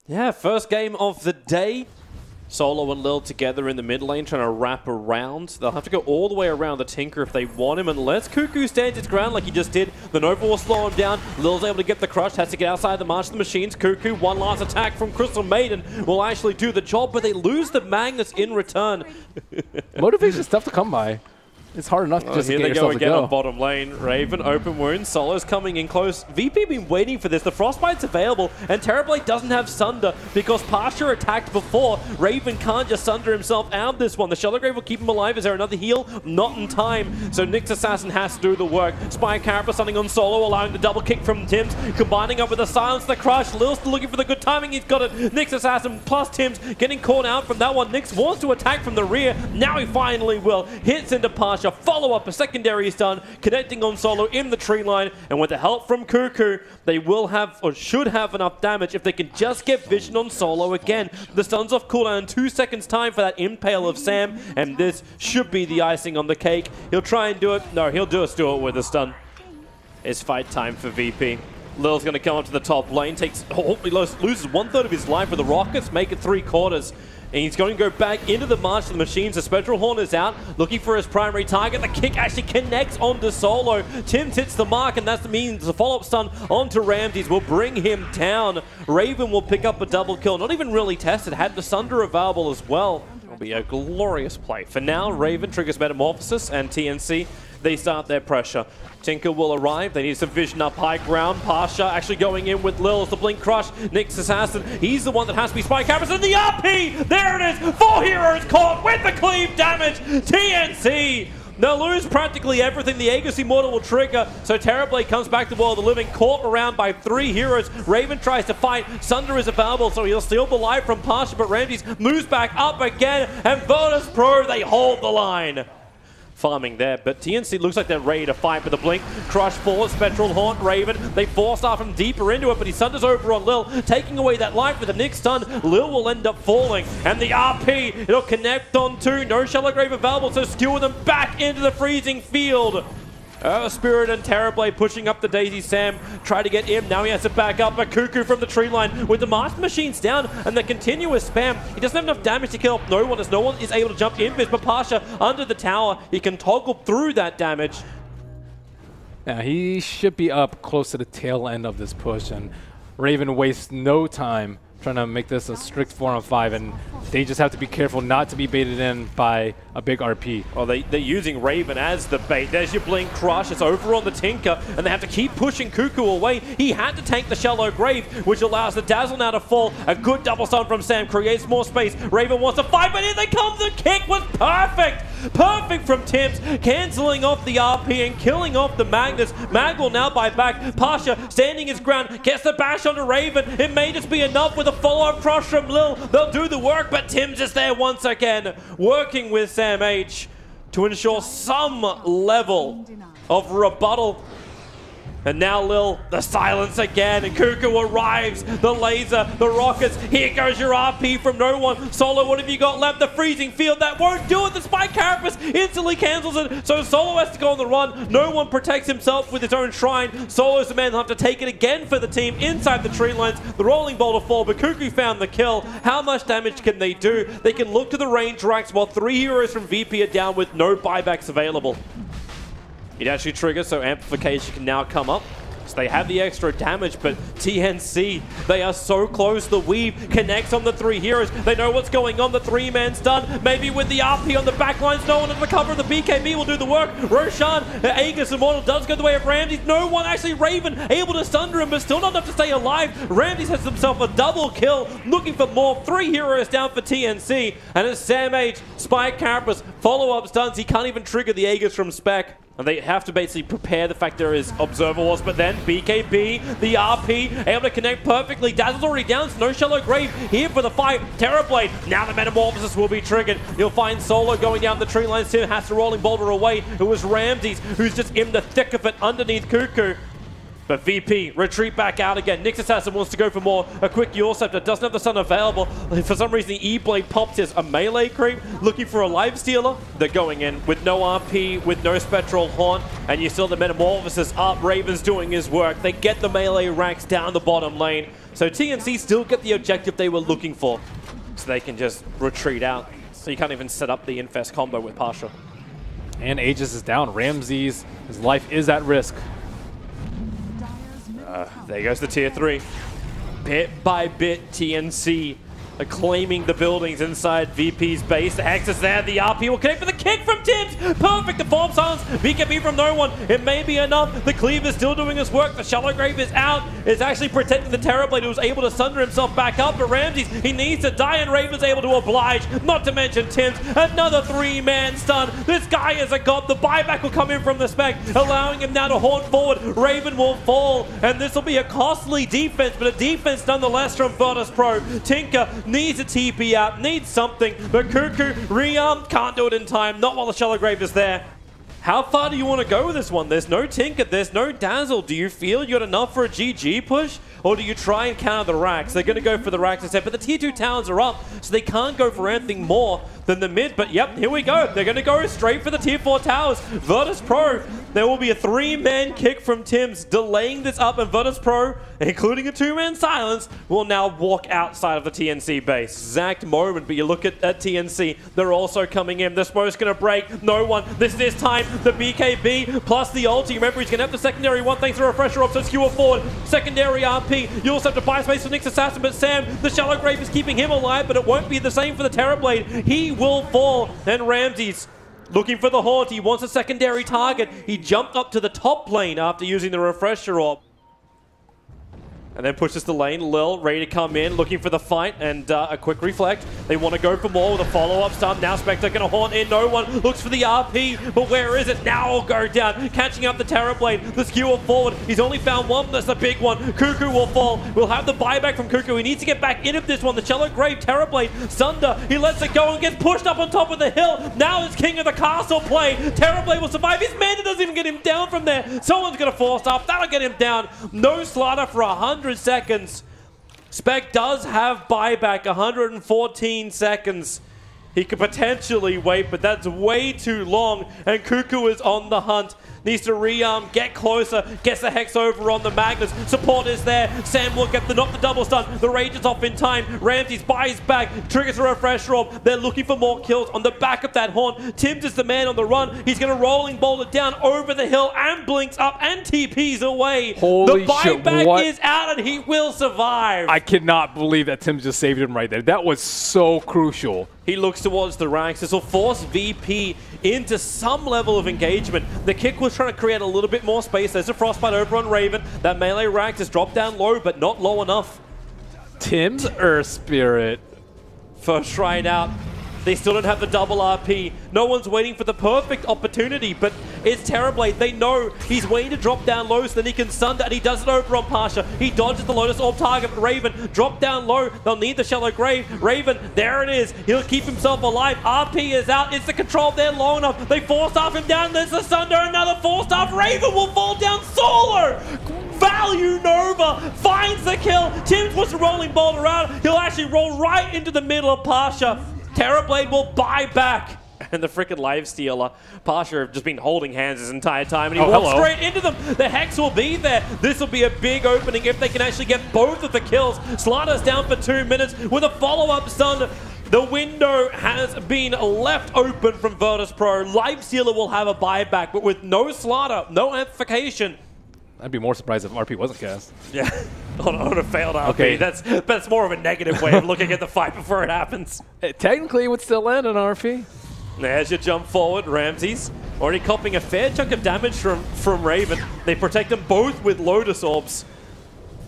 Yeah, first game of the day. Solo and Lil together in the mid lane trying to wrap around. They'll have to go all the way around the Tinker if they want him, unless Cuckoo stands his ground like he just did. The Nova will slow him down. Lil's able to get the crush, has to get outside the March of the Machines. Cuckoo, one last attack from Crystal Maiden will actually do the job, but they lose the Magnus in return. Motivation's tough to come by. It's hard enough to just here get they yourself go again to go. on bottom lane. Raven, open wound. Solo's coming in close. VP been waiting for this. The Frostbite's available, and Terrorblade doesn't have Sunder because Pasha attacked before. Raven can't just Sunder himself out of this one. The Shellowgrave will keep him alive. Is there another heal? Not in time. So Nyx Assassin has to do the work. Spike Carapace something on Solo, allowing the double kick from Tims, combining up with the silence, the crush. Lil's still looking for the good timing. He's got it. Nyx Assassin plus Tims getting caught out from that one. Nyx wants to attack from the rear. Now he finally will. Hits into Pasha. Follow up. A secondary is done, connecting on Solo in the tree line, and with the help from Cuckoo, they will have, or should have, enough damage if they can just get vision on Solo again. The stun's off cooldown in 2 seconds time for that impale of Sam, and this should be the icing on the cake. He'll try and do it. No, he'll just do it with a stun. It's fight time for VP. Lil's going to come up to the top lane, he loses 1/3 of his life with the Rockets, make it 3/4. And he's going to go back into the March of the Machines. The Spectral Horn is out, looking for his primary target. The kick actually connects onto Solo. Tims hits the mark, and that means the follow-up stun onto Ramses will bring him down. Raven will pick up a double kill. Not even really tested, had the Sunder available as well. It'll be a glorious play. For now, Raven triggers Metamorphosis, and TNC, they start their pressure. Tinker will arrive. They need some vision up high ground. Pasha actually going in with Lil as the Blink Crush. Nyx Assassin, he's the one that has to be Spike Carapace. And the RP! There it is! 4 heroes caught with the cleave damage! TNC! They'll lose practically everything. The Aegis Immortal will trigger, so Terrorblade comes back to the world of the living, caught around by 3 heroes. Raven tries to fight. Sunder is available, so he'll steal the life from Pasha, but Ramses moves back up again, and Virtus Pro, they hold the line. Farming there, but TNC looks like they're ready to fight with the Blink. Crush forward, Spectral Haunt, Raven. They force off him deeper into it, but he Sunders over on Lil, taking away that life with the Nyx stun. Lil will end up falling, and the RP, it'll connect on 2. No Shellowgrave available, so skewer them back into the freezing field. Spirit and Terrorblade pushing up the Daisy. Sam try to get him. Now he has to back up. A Cuckoo from the tree line with the Master Machines down and the continuous spam. He doesn't have enough damage to kill off no one, as no one is able to jump in. But Pasha under the tower, he can toggle through that damage. Yeah, he should be up close to the tail end of this push, and Raven wastes no time trying to make this a strict 4-on-5, and they just have to be careful not to be baited in by a big RP. Well, they're using Raven as the bait. There's your Blink Crush. It's over on the Tinker, and they have to keep pushing Cuckoo away. He had to tank the Shallow Grave, which allows the Dazzle now to fall. A good double stun from Sam creates more space. Raven wants to fight, but here they come. The kick was perfect. Perfect from Tims, cancelling off the RP and killing off the Magnus. Mag will now buy back. Pasha standing his ground, gets the bash onto Raven. It may just be enough with a follow-up crush from Lil. They'll do the work, but Tims is there once again, working with Sam H to ensure some level of rebuttal. And now Lil, the silence again, and Cuckoo arrives, the laser, the rockets, here goes your RP from no one. Solo, what have you got left? The freezing field, that won't do it. The Spike Carapace instantly cancels it, so Solo has to go on the run. No one protects himself with his own shrine. Solo's the man who'll have to take it again for the team inside the tree lines. The rolling boulder fall, but Cuckoo found the kill. How much damage can they do? They can look to the range racks while 3 heroes from VP are down with no buybacks available. It actually triggers, so amplification can now come up. So they have the extra damage, but TNC, they are so close. The weave connects on the 3 heroes. They know what's going on. The 3-man stun, maybe with the RP on the back lines. No one at the cover of the BKB will do the work. Roshan, the Aegis Immortal does go the way of Ramses. No one, actually Raven, able to sunder him, but still not enough to stay alive. Ramses has himself a double kill, looking for more. 3 heroes down for TNC, and it's Sam H, Spike Carapace, follow-up stuns. He can't even trigger the Aegis from Spec. And they have to basically prepare the fact there is Observer Wars, but then BKB, the RP, able to connect perfectly. Dazzle's already down, so no Shallow Grave here for the fight. Terrorblade, now the Metamorphosis will be triggered. You'll find Solo going down the tree lines. Tim has to rolling boulder away. It was Ramses who's just in the thick of it underneath Cuckoo. But VP, retreat back out again. Nyx Assassin wants to go for more. A quick Yule Scepter, doesn't have the Sun available. For some reason, the E-Blade pops his a melee creep, looking for a life stealer. They're going in with no RP, with no Spectral Haunt, and you saw the Metamorphosis up. Raven's doing his work. They get the melee racks down the bottom lane. So TNC still get the objective they were looking for. So they can just retreat out. So you can't even set up the Infest combo with Pasha. And Aegis is down. Ramses, his life is at risk. There goes the tier 3. Bit by bit, TNC are claiming the buildings inside VP's base. The Hex is there. The RP will connect for the kick from Tibbs. Perfect. The form silence. BKB from no one. It may be enough. The Cleaver is still doing his work. The Shallow Grave is out. It's actually protecting the Terrorblade, who was able to sunder himself back up. But Ramses, he needs to die, and Raven's able to oblige. Not to mention Tibbs. Another 3-man stun. This guy is a god. The buyback will come in from the spec, allowing him now to haunt forward. Raven will fall, and this will be a costly defense, but a defense nonetheless from Virtus Pro. Tinker needs a TP out, needs something, but Cuckoo, Rearm can't do it in time, not while the Shallow Grave is there. How far do you want to go with this one? There's no Tinker, there's no Dazzle. Do you feel you got enough for a GG push? Or do you try and counter the racks? They're going to go for the racks instead, but the tier 2 towers are up, so they can't go for anything more than the mid. But yep, here we go. They're going to go straight for the tier 4 towers. Virtus Pro, there will be a 3-man kick from Tims, delaying this up, and Virtus Pro, including a 2-man silence, will now walk outside of the TNC base. Exact moment, but you look at TNC, they're also coming in. The smoke's going to break. No one. This time, the BKB plus the ulti. Remember, he's going to have the secondary one thanks to Refresher Orb, so skewer forward. Secondary RP. You also have to buy space for Nyx Assassin, but Sam, the Shallow Grave is keeping him alive, but it won't be the same for the Terrorblade. He will fall, and Ramses looking for the Haunt. He wants a secondary target. He jumped up to the top lane after using the Refresher Orb. And then pushes the lane. Lil ready to come in, looking for the fight, and a quick reflect. They want to go for more with a follow-up stun. Now Spectre going to haunt in. No one looks for the RP, but where is it? Now will go down, catching up the Terrorblade. The skewer forward. He's only found one. That's a big one. Cuckoo will fall. We'll have the buyback from Cuckoo. He needs to get back into this one. The Shallow Grave, Terrorblade, Sunder. He lets it go and gets pushed up on top of the hill. Now it's King of the Castle play. Terrorblade will survive. His mana doesn't even get him down from there. Someone's going to force up. That'll get him down. No slaughter for 100 seconds. Spec does have buyback, 114 seconds. He could potentially wait, but that's way too long, and Cuckoo is on the hunt. Needs to rearm, get closer, gets the Hex over on the Magnus. Support is there. Sam will get not the double stun. The Rage is off in time. Ramses buys back, triggers a Refresher Orb. They're looking for more kills on the back of that Haunt. Tims is the man on the run. He's going to rolling bolt it down over the hill and blinks up and TPs away. Holy the buyback shit, is out and he will survive. I cannot believe that Tims just saved him right there. That was so crucial. He looks towards the racks. This will force VP into some level of engagement. The kick was trying to create a little bit more space. There's a Frostbite over on Raven. That melee rack has dropped down low, but not low enough. Tims Earth Spirit. First right out. They still don't have the double RP. No one's waiting for the perfect opportunity, but it's Terrorblade. They know he's waiting to drop down low so then he can sunder, and he does it over on Pasha. He dodges the Lotus Orb target, but Raven drop down low. They'll need the Shallow Grave. Raven, there it is. He'll keep himself alive. RP is out. It's the control there long enough. They four-staff him down. There's the Sunder. Another four-staff. Raven will fall down solo. Value Nova finds the kill. Tims was rolling bolt around. He'll actually roll right into the middle of Pasha. Terrorblade will buy back. And the freaking Lifestealer. Pasha have just been holding hands this entire time, and he walks straight into them. The Hex will be there. This will be a big opening if they can actually get both of the kills. Slaughter's down for 2 minutes with a follow-up stun. The window has been left open from Virtus Pro. Lifestealer will have a buyback, but with no Slaughter, no amplification. I'd be more surprised if RP wasn't cast. Yeah, on a failed RP. Okay. That's more of a negative way of looking at the fight before it happens. Technically, it would still land on RP. There's your jump forward. Ramses already copying a fair chunk of damage from Raven. They protect them both with Lotus Orbs.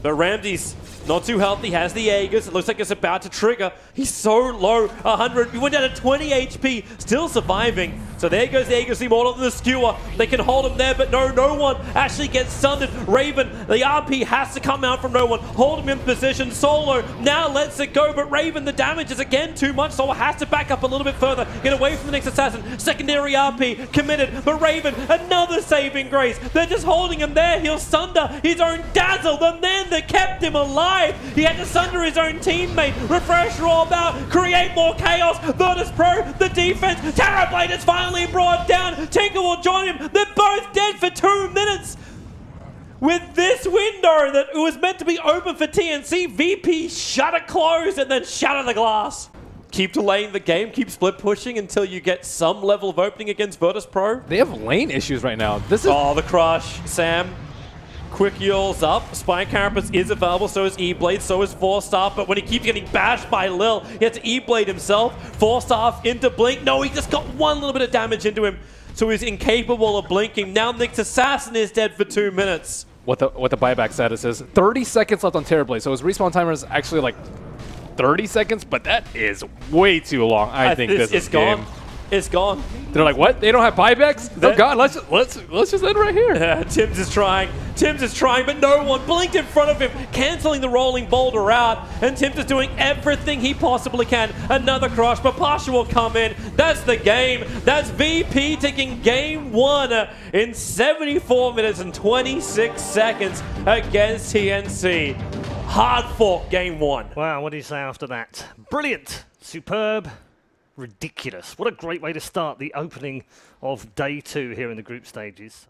But Ramses Not too healthy, has the Aegis. It looks like it's about to trigger. He's so low, 100. He went down to 20 HP, still surviving. So there goes the Aegis Immortal to the Skewer. They can hold him there, but no one actually gets sundered. Raven, the RP has to come out from no one, hold him in position. Solo now lets it go, but Raven, the damage is again too much. Solo has to back up a little bit further, get away from the next assassin. Secondary RP committed, but Raven, another saving grace. They're just holding him there. He'll sunder his own Dazzle, the man that kept him alive. He had to sunder his own teammate. Refresh orb out, create more chaos. Virtus Pro, the defense. Terrorblade is finally brought down. Tinker will join him. They're both dead for 2 minutes. With this window that was meant to be open for TNC, VP shutter closed and then shatter the glass. Keep delaying the game, keep split pushing until you get some level of opening against Virtus Pro. They have lane issues right now. This is the crush. Sam, quick Yule's up. Spine Carapace is available, so is E-Blade, so is Forstaff, but when he keeps getting bashed by Lil, he has to E-Blade himself. Forstaff into Blink. No, he just got one little bit of damage into him, so he's incapable of blinking. Now Nick's Assassin is dead for 2 minutes. What the buyback status is. 30 seconds left on Terrorblade, so his respawn timer is actually like 30 seconds, but that is way too long. I think this is gone. game. It's gone. They're like, what? They don't have buybacks? Oh God, let's just end right here. Yeah, Tims is trying. Tims is trying, but no one blinked in front of him, canceling the rolling boulder out. And Tims is doing everything he possibly can. Another crush, but Pasha will come in. That's the game. That's VP taking game 1 in 74 minutes and 26 seconds against TNC. Hard fought game 1. Wow, what do you say after that? Brilliant, superb, ridiculous. What a great way to start the opening of day 2 here in the group stages.